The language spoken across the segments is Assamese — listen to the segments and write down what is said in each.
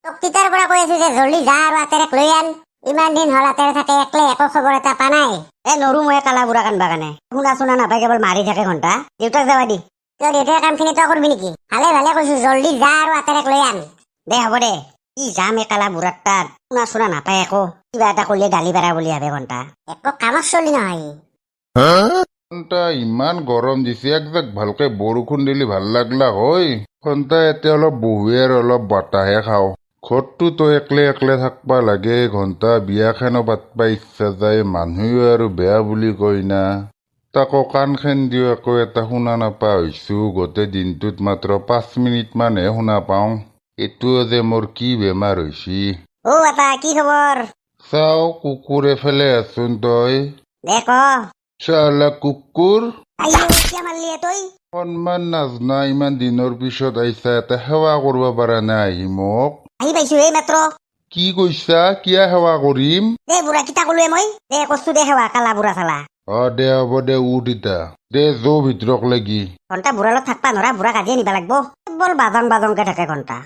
তোক তিতাৰ পৰা কৈ আছো যে জলদি যা আৰু আতেৰেক লৈ আন। ইমান দিন হল আতেৰে থাকে একলে একো খবৰ এটা পা নাই। নৰু মই কালা বুঢ়া কানবা কাৰণে শুনা চুনা নাপাই কেৱল মাৰি থাকে ঘণ্টা। দেউতাক যাবা দি। তোৰ দেউতাৰ কামখিনি তই কৰবি নেকি? ভালে ভালে কৈছো জলদি যা আৰু আতেৰেক লৈ আন। দে হ'ব দে। ই যাম এই কালা বুঢ়াৰ তাত শুনা চুনা নাপায় একো। কিবা এটা কৰিলে গালি পাৰা বুলি ভাবে ঘণ্টা। একো কামত চলি নহয়। ঘণ্টা ইমান গৰম দিছে, একজাক ভালকে বৰষুণ দিলে ভাল লাগলা হয়। ঘণ্টা এতিয়া অলপ বহুৱে আৰু অলপ বতাহে খাওঁ। ঘৰটো তো একলে একলে থাকবা লাগে। ঘণ্টা বিয়াখনো পাতবা ইচ্ছা যায়, মানুহেও আৰু বেয়া বুলি কয় না। তাকো কাণখেন দিও একো এটা শুনা নাপা হৈছো। গোটেই দিনটোত মাত্ৰ 5 মিনিট মানহে শুনা পাওঁ। এইটোও যে মোৰ কি বেমাৰ হৈছি। আপা কি খবৰ? চাও কুকুৰ এফালে আছোন তই। দে ক। চালা কুকুৰ কিয় মাৰলি তই? সন্মান নাজনা, ইমান দিনৰ পিছত আহিছা, এটা সেৱা কৰিব পৰা নাই আহি মোক। আহি পাইছো এই মাত্ৰ। কি কৈছা? কিয় সেৱা কৰিম? দে বুঢ়া কিতা কলোৱে মই। দে কচু দে সেৱা কালা বুঢ়া চালা। দে হ'ব দে উঠ ইতা। দে যৌ ভিতৰক লাগি। ঘণ্টা বুঢ়াৰ লগত থাকবা নৰা, বুঢ়া কাজিয়ে নিবা লাগব। কেৱল বাজাং বাজাংকে থাকে ঘণ্টা।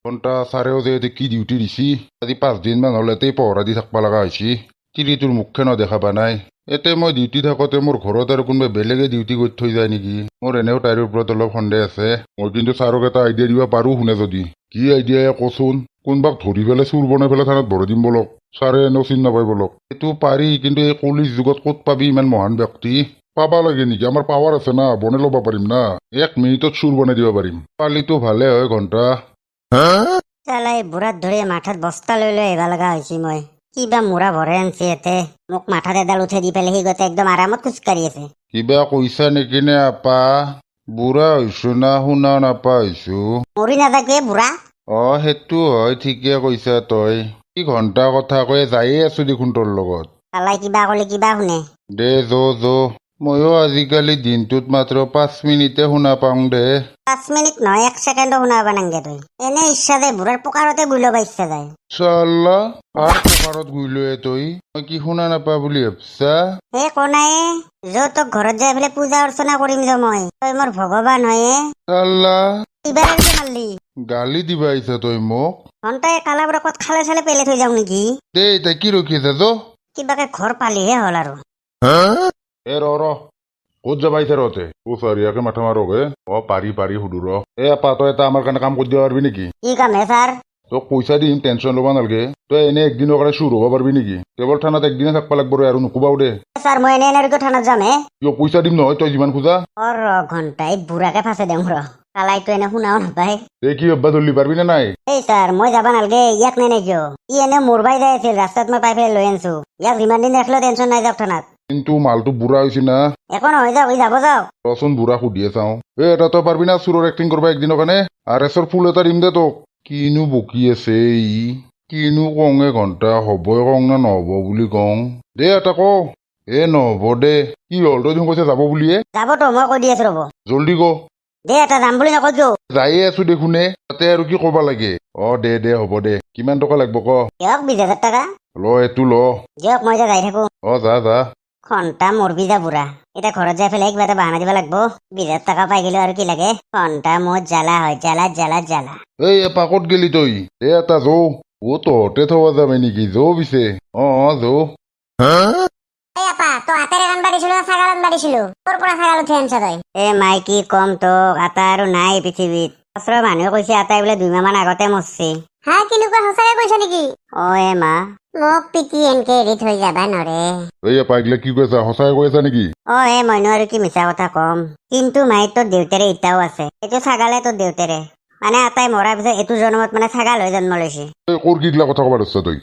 ঘণ্টা চাৰেও যে ইয়াতে কি ডিউটি দিছি। আজি 5 দিন মান হল এতেই পহৰা দি থাকবা লগা হৈছি। তিৰিটোৰ মুখখনো দেখা পা নাই। এতে মই ডিউটি থাকোতে মোৰ ঘৰত আৰু কোনোবা বেলেগে ডিউটি কৰি থৈ যায় নেকি? মোৰ এনেও তাইৰ ওপৰত অলপ সন্দেহ আছে। মই কিন্তু ছাৰক এটা আইডিয়া দিব পাৰো শুনে যদি। কি আইডিয়া কচোন? কোনবাক ধৰি পেলাই চুৰ বনাই পেলাই থানাত ভৰাই দিম বলক। ছাৰে এনেও চিন নাপাই বলক। এইটো পাৰি, কিন্তু এই কলিৰ যুগত ক'ত পাবি ইমান মহান ব্যক্তি? পাবা লাগে নেকি? আমাৰ পাৱাৰ আছে না, বনাই ল'ব পাৰিম না। 1 মিনিটত চুৰ বনাই দিব পাৰিম। পালিটো ভালে হয় ঘণ্টা। চালাই বুঢ়াত ধৰি মাথাত বস্তা লৈ লৈ আহিব লগা হৈছি মই। কিবা মূৰা ভৰাই আনছি ইয়াতে। মোক মাথাত এডাল উঠাই দি পেলাই সি গোটেই একদম আৰামত খোজকাঢ়ি আছে। কিবা কৈছা নেকি নে আপা? বুঢ়া হৈছো না শুনা নাপা হৈছো? মৰি নাথাকে বুঢ়া। সেইটো হয়, ঠিকে কৈছা তই। কি ঘণ্টা কথা কৈ যায়ে আছো দেখোন তোৰ লগত। চালাই কিবা ক'লে কিবা শুনে। দে যো। ময়ো আজিকালি দিনটোত মাত্ৰ 5 মিনিটে শুনা পাওঁ দে। 5 মিনিট নহয় 1 ছেকেণ্ডো শুনাব নাংগে তই। এনে ইচ্ছা যায় বুঢ়াৰ পোকাৰতে গুই ল'ব ইচ্ছা যায়। চাল্লা কাৰ পকাৰত গুইলোৱে তই? মই কি শুনা নাপা বুলি ভাবছা? কোনাই তোক ঘৰত যাই পেলাই পূজা অৰ্চনা কৰিম যে মই। তই মোৰ ভগৱান হয়ে। চাল্লা এইবাৰ কি মাৰলি? গালি দিবা আহিছা তই মোক? ঘণ্টাই কালা বুঢ়া ক'ত খালে চালে পেলাই থৈ যাওঁ নেকি? দে এতিয়া কি ৰখি আছা যো? কিবাকে ঘৰ পালিহে হ'ল আৰু। ৰ ক'ত যাবা আহিছা ৰতে? চাৰিয়াকে মাথা মাৰক পাৰি সুধো ৰ। আপা তই এটা আমাৰ কাৰণে কাম কৰি দিব পাৰিবি নেকি? কি কাম হে ছাৰ? তোক পইচা দিম, টেনচন ল'বা নালগে। তই এনে একদিনৰ কাৰণে চুৰ হ'ব পাৰিবি নেকি? কেৱল থানাত একদিনে থাকবা লাগব আৰু নুকুবাও দে। ছাৰ মই এনে এনেকৈ থানাত যাম হে? কিয় পইচা দিম নহয়, তই যিমান খোজা। ঘণ্টাই বুঢ়াকে ফাঁচে দেওঁ ৰ। কালাইটো এনে শুনাও নাপায়। এই কি অব্বা ধৰলি পাৰবি নে নাই? এই ছাৰ মই যাবা নালগে, ইয়াক নাই কিয়? ই এনে মৰবাই যাই আছিল, ৰাস্তাত মই পাই পেলাই লৈ আনছো। ইয়াক যিমান দিন ৰাখিলেও টেনচন নাই যাওক থানাত। কিন্তু মালটো বুঢ়া হৈছে না। একো নহয় যাওক, ই যাব যাওক। ৰচোন বুঢ়া সুধিয়ে চাওঁ। এটা তই পাৰবি না চুৰৰ এক্টিং কৰবা একদিনৰ কাৰণে? RS ফুল এটা দিম দে তোক। কিনো বকি আছে ই? কিনো কঙে ঘণ্টা, হ'বই কওঁ না নহ'ব বুলি কওঁ? দে এটা ক। নহ'ব দে। কি হ'ল তই কৈছে যাব বুলিয়ে? যাবতো, মই কৈ দি আছো ৰ'ব। জল্দি ক। দে এটা যাম বুলি নকৈ কিয়? যায়ে আছো দেখোনে, তাতে আৰু কি ক'বা লাগে? দে হ'ব দে। কিমান টকা লাগব ক? দিয়ক 20,000 টকা। এইটো ল। দিয়ক মই এতিয়া যাই থাকো। যা। ঘণ্টা মৰবি যা বুঢ়া। এতিয়া ঘৰত যাই পেলাই কিবা এটা বাহানা দিব লাগব। 20,000 টকা পাই গেলো আৰু কি লাগে? ঘণ্টা মোৰ জ্বালা হয়, জ্বালা। এই এপা ক'ত গেলি তই? এটা যৌ। তহঁতে থবা যাবি নেকি? যৌ পিছে। যৌ। এই আপা তই হাতেৰে ৰান্ধবা দিছিলো না ছাগাল ৰান্ধবা দিছিলো? তোৰ পৰা ছাগাল উঠি আনছ তই? মাই কি কম তোক, আটা আৰু নাই পৃথিৱীত। ওচৰৰ মানুহে কৈছে আটাই বোলে 2 মাহ মান আগতে মৰছি। কেনেকুৱা সঁচাকে কৈছা নেকি? মা মোক পিটি এনকে এৰি থৈ যাবা নৰে। এই আপা এইগিলা কি কৈছা? সঁচাই কৈ আছা নেকি? মইনো আৰু কি মিছা কথা কম। কিন্তু মাই তোৰ দেউতাৰে ইটাও আছে। এইটো ছাগালে তোৰ দেউতাৰে। মানে আটাই মৰাৰ পিছত এইটো জন্মত মানে ছাগাল হৈ জন্ম লৈছে। ক'ৰ কিগলা কথা কবা ধৰছা তই?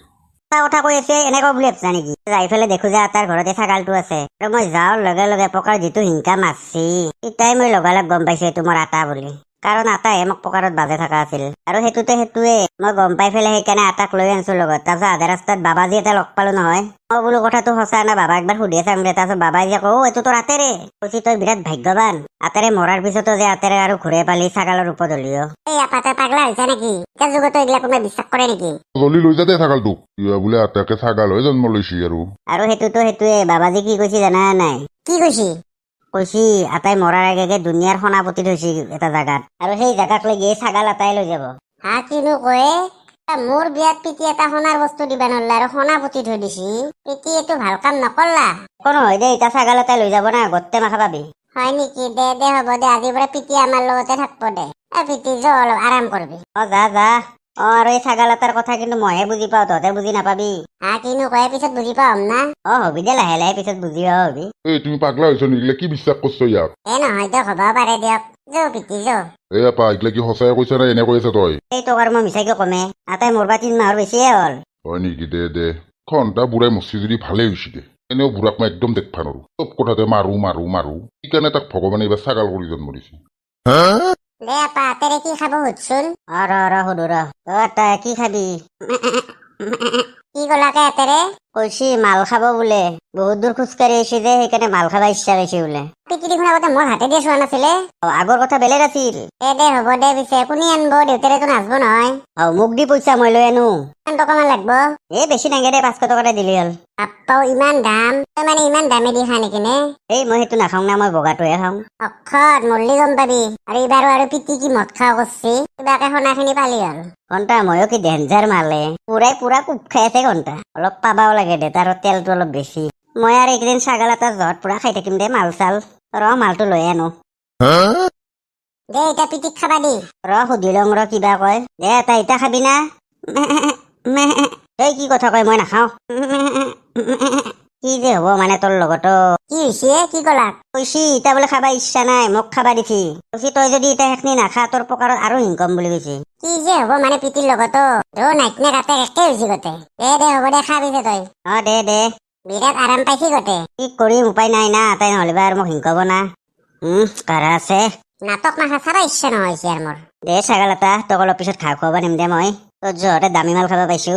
কথা কৈ আছে এনেকুৱা বুলি ভাবছা নেকি? যাই পেলাই দেখো যে আটাৰ ঘৰতে ছাগালটো আছে। আৰু মই যাওঁৰ লগে লগে পকাৰ যিটো হিংকা মাৰছি, তেতিয়াই মই লগালগ গম পাইছো এইটো মোৰ আটা বুলি। কাৰণ আটাইহে মোক পকাৰত বাজে থকা আছিল। আৰু সেইটোৱে মই গম পাই পেলাই সেইকাৰণে আটাক লৈ আনছো লগত। তাৰপিছত আধা ৰাস্তাত বাবাজী এটা লগ পালো নহয়। মই বোলো কথাটো সঁচা না বাবা একবাৰ সুধিয়ে চাম দে। তাৰপিছত বাবাই যে এইটো তোৰ আতেৰে। কৈছি তই বিৰাট ভাগ্যৱান। আতেৰে মৰাৰ পিছতো যে আতেৰে আৰু ঘূৰে পালি ছাগালৰ ৰূপত হলিও। এই আপা তই পাগলা হৈছা নেকি? এতিয়া যুগতো এইগিলা কোনোবাই বিশ্বাস কৰে নেকি? জল্দি লৈ যাতে ছাগালটোক। কিবা বোলে আটাকে ছাগাল হৈ জন্ম লৈছি আৰু সেইটোৱে বাবাজী কি কৈছি জানা নাই? কি কৈছি? কৈছি আটাই মৰাৰ আগে দুনিয়াৰ সোণাপতি থৈছি এটা জাগাত, আৰু সেই জাগাক লৈ গিয়ে ছাগাল আটাই লৈ যাব। হা কিনো কয়ে মোৰ বিয়াত পিতি এটা সোণাৰ বস্তু দিবা নল্লা আৰু সোণা পুতি থৈ দিছি পিতি এইটো ভাল কাম নকৰলা কোনো হয় দে এতিয়া ছাগাল এটা লৈ যাব না গোটেই মাখা পাবি হয় নেকি দে দে হ'ব দে আজিৰ পৰা পিতি আমাৰ লগতে থাকব দে পিতি যা অলপ আৰাম কৰবি যা যা আৰু এই ছাগাল এটাৰ কথা কিন্তু মইহে বুজি পাওঁ তহঁতে বুজি নাপাবি হা কিনো কয়ে পিছত বুজি পাম না হবি দে লাহে লাহে পিছত বুজি পাওঁ হবি এই তুমি পাগলা হৈছ নেকি কি বিশ্বাস কৰছ ইয়াক নহয় দিয়ক হ'ব পাৰে দিয়ক যৌ পিতি যৌ এই আপা এইগিলা কি সঁচাই কৈছা না এনে কৈ আছা তই এই তোক আৰু মই মিছাকে কমে আটাই মোৰবা 3 মাহৰ বেছিয়ে হ'ল হয় নেকি দে দে ঘণ্টা বুঢ়াই মচি যদি ভালেই হৈছে দে এনেও বুঢ়াক মই একদম দেখবা নোৱাৰো চব কথাতে মাৰো মাৰো মাৰো সেইকাৰণে তাক ভগৱানে এইবাৰ ছাগাল কৰি জন্ম দিছে দে আপা হাতেৰে কি খাব সুধচোন ৰ সুধো ৰ তই কি খাবি কি কলাকে হাতেৰে কৈছি মাল খাব বোলে বহুত দূৰ খোজকাঢ়ি আহিছে যে সেইকাৰণে মাল খাব ইচ্ছা গৈছে বোলে পিতি দেখোন আগতে মোৰ হাতে দিয়ে চোৱা নাছিলে আগৰ কথা বেলেগ আছিল দে হ'ব দে পিছে কোনে আনব দেউতাৰেতো নাচব নহয় মোক দি পইচা মই লৈ আনো কিমান টকামান লাগব এই বেছি নাগে দে 500 টকা দিলি হ'ল আপ্পাও ইমান দাম তই মানে ইমান দামে দি খা নেকি নে এই মই সেইটো নাখাওঁ না মই বগাটোহে খাওঁ অক্ষত মল্লি গম পাবি আৰু এইবাৰো আৰু পিতি কি মদ খাও কৰছি কিবাকে সোণাখিনি পালি হ'ল ঘণ্টা ময়ো কি ডেঞ্জাৰ মালে পুৰা কোপ খাই আছে ঘণ্টা অলপ পাবাও লাগে দে তাৰ তেলটো অলপ বেছি মই আৰু এইকেইদিন ছাগাল এটা জহত পুৰা খাই থাকিম দে মাল চাল মালটো লৈ আনো দে এতিয়া পিতিক খাবা দি সুধি লওঁ কিবা কয় দে এটা ইটা খাবি না এই কি কথা কয় মই নাখাওঁ কি যে হব মানে তোৰ লগতো কি হৈছে কি কলাক কৈছি ইটা বোলে খাবা ইচ্ছা নাই মোক খাবা দিছি কৈছি তই যদি ইটা সেইখিনি নাখা তোৰ পকাৰত আৰু হিংকম বুলি কৈছি কি যে হব মানে পিতিৰ লগতো নাইটনে কাটে একে হৈছে গতে দে হ'ব দে খাবি দে তই দে বিৰাট আৰাম পাইছি গতে কি কৰিম উপায় নাই না তাই নহ'লে আৰু মোক হিংকাব না কাৰা আছে নাটক মাখা চাবা ইচ্ছা নহৈছে আৰু মোৰ দে ছাগাল এটা তোক অলপ পিছত খা খুৱাব নিম দে মই তোৰ যহতে দামী মাল খাব পাইছো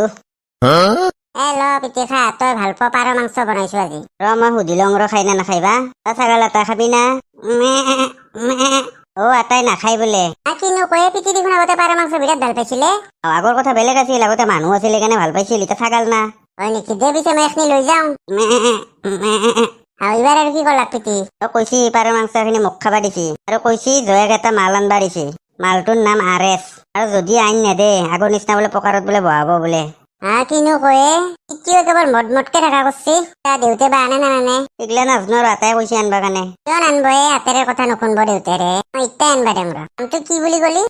ল পিতি খা তই ভাল পোৱা পাৰ মাংস বনাইছো আজি মই সুধি লওঁ খাই না নাখাইবা তই ছাগাল এটা খাবি না আটাই নাখাই বোলে কিনো কয়ে পিতি দেখোন আগতে পাৰ মাংস বিৰাট ভাল পাইছিলে আগৰ কথা বেলেগ আছিল আগতে মানুহ আছিল সেইকাৰণে ভাল পাইছিল এতিয়া ছাগাল না হয় নেকি দে পিছে মই এখনি লৈ যাওঁ এইবাৰ আৰু কি কলাক পিতি কৈছি পাৰ মাংসখিনি মোক খাবা দিছি আৰু কৈছি জয়াক এটা মাল আনবা দিছি মালটোৰ নাম RS আৰু যদি আইন নেদে আগৰ নিচিনা বোলে পকাৰত বোলে বহাব বোলে কিনো কয়ে পিতিও কেৱল মদকে থকা কৰছি দেউতে বা আনে নানে এইগিলা নাজনো আৰু আটাই কৈছে আনবা কাৰণে কিয় নানব হাতেৰে কথা নুশুনব দেউতাৰে মই ইটাই আনবা দেম নামটো কি বুলি কলি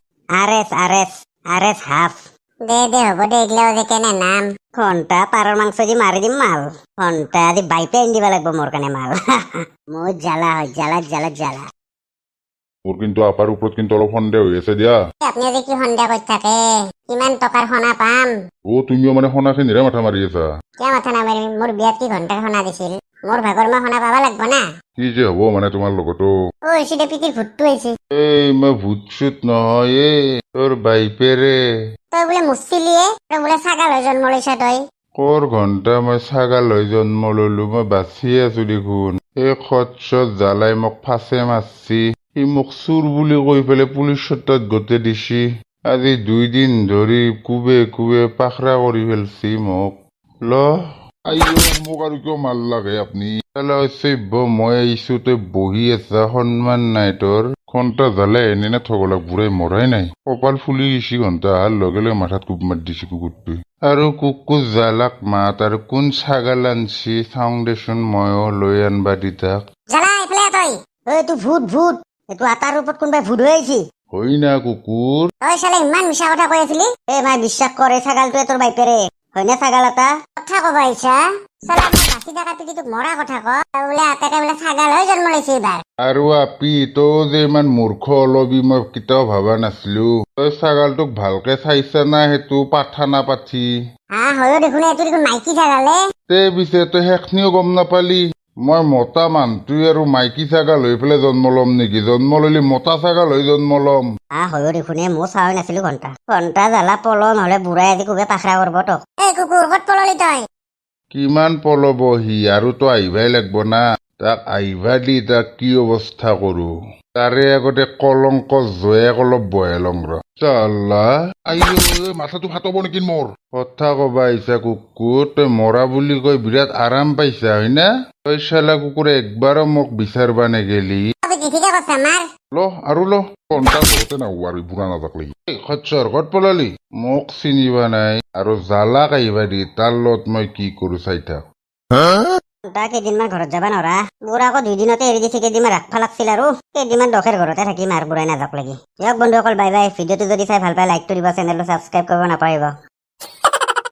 RS হাফ দে হ'ব দে এইগিলাও যে কেনে নাম ঘণ্টা পাৰৰ মাংস দি মাৰি দিম মাল ঘণ্টা দি বাইপে আনি দিব লাগিব মোৰ কাৰণে মাল মোৰ জ্বালা হয় জ্বালা মোৰ কিন্তু আপাৰ ওপৰত কিন্তু অলপ সন্দেহ হৈ আছে দিয়া আপুনি যে কি সন্দেহ কৰি থাকে কিমান টকাৰ সোণা পাম তুমিও মানে সোণাখিনিৰে মাথা মাৰি আছা কিয় মাথা নামাৰিম মোৰ বিয়াত কি ঘণ্টাৰ সোণা দিছিল মোৰ ভাগৰ মই সোণা পাবা লাগব না কি যে হব মানে তোমাৰ লগতো হৈছে দে পিতিৰ ভূতটো হৈছে এই মই ভূত চুত নহয় তোৰ বাইপেৰে তই বোলে মুচিলিয়ে তই বোলে ছাগাল হৈ জন্ম লৈছা তই কৰ ঘণ্টা মই ছাগাল হৈ জন্ম ললো মই বাচি আছো দেখোন এই খৎসত জ্বালাই মোক ফাঁচে মাৰছি সি মোক চুৰ বুলি কৈ পেলাই পুলিচৰ তাত গোটেই দিছি আজি 2 দিন ধৰি কুবে পাখৰা কৰি ফেলছি মোক মোক আৰু কিয় মাল লাগে আপুনি মই আহিছো তই বহি আছা সন্মান নাই তোৰ ঘণ্টা জ্বালে এনে ঠগলাক বুঢ়াই মৰাই নাই কপাল ফুলি গৈছি ঘণ্টা অহাৰ লগে লগে মাথাত কোব মাৰি দিছে কুকুৰটোৱে আৰু কুকুৰ জ্বালাক মাত আৰু কোন ছাগাল আনছি চাওঁ দেচোন ময়ো লৈ আনবা দি তাক জ্বালা এইফালে তই এইটো ভূত এইটো আটাৰ ওপৰত কোনোবাই ভূত হৈ আহিছি হয় না কুকুৰ তই চালে ইমান মিছা কথা কৈ আছিলি মাই বিশ্বাস কৰে ছাগালটোৱে তোৰ বাইপেৰে হয়নে ছাগাল এটা কথা কব আহিছা চালা বাচি থকা পিতিটোক মৰা কথা ক বোলে আটাকে বোলে ছাগাল হৈ জন্ম লৈছে এইবাৰ আৰু আপি তই যে ইমান মূৰ্খ অলবি মই কেতিয়াও ভাবা নাছিলো তই ছাগালটোক ভালকে চাইছা না সেইটো পাঠা না পাঠি হয়ো দেখোন এইটো দেখোন মাইকী ছাগালে তে পিছে তই সেইখিনিও গম নাপালি মই মতা মানুহটোৱে আৰু মাইকী ছাগাল হৈ পেলাই জন্ম ল'ম নেকি জন্ম ললি মতা ছাগাল হৈ জন্ম ল'ম হয়ো দেখোন মই চাই নাছিলো ঘণ্টা জ্বালা পল নহলে বুঢ়াই আজি খুবে পাখৰা কৰিব তোক এই কুকুৰ ক'ত পললি তই কিমান পলব সি আৰু তো আহিবাই লাগব না তাক আহিবা দি তাক কি অৱস্থা কৰো তাৰে আগতে কলংক জয়াক অলপ বহে লং মাথাটো ফাটব নেকি মোৰ কথা কবা আহিছা কুকুৰ তই মৰা বুলি কৈ বিৰাট আৰাম পাইছা হয় না তই চালা কুকুৰে একবাৰো মোক বিচাৰবা নেগেলি ঠিকে কৈছা মাৰ ল আৰু ল ঘণ্টা ঘৰতে নাহো আৰু বুঢ়া নাযাক লাগি খচ্চৰ ক'ত পলালি মোক চিনিবা নাই আৰু জালাক আহিবা দি তাৰ লগত মই কি কৰো চাই থাক তাক কেইদিনমান ঘৰত যাবা নৰা বুঢ়া আকৌ 2 দিনতে এৰি দিছে কেইদিনমান ৰাখবা লাগছিল আৰু কেইদিনমান দখেৰ ঘৰতে থাকিম আৰু বুঢ়াই নাযাক লাগি দিয়ক বন্ধুসকল বাই বাই ভিডিঅ'টো যদি চাই ভাল পায় লাইকটো দিব চেনেলটো ছাবস্ক্ৰাইব কৰিব নাপাহৰিব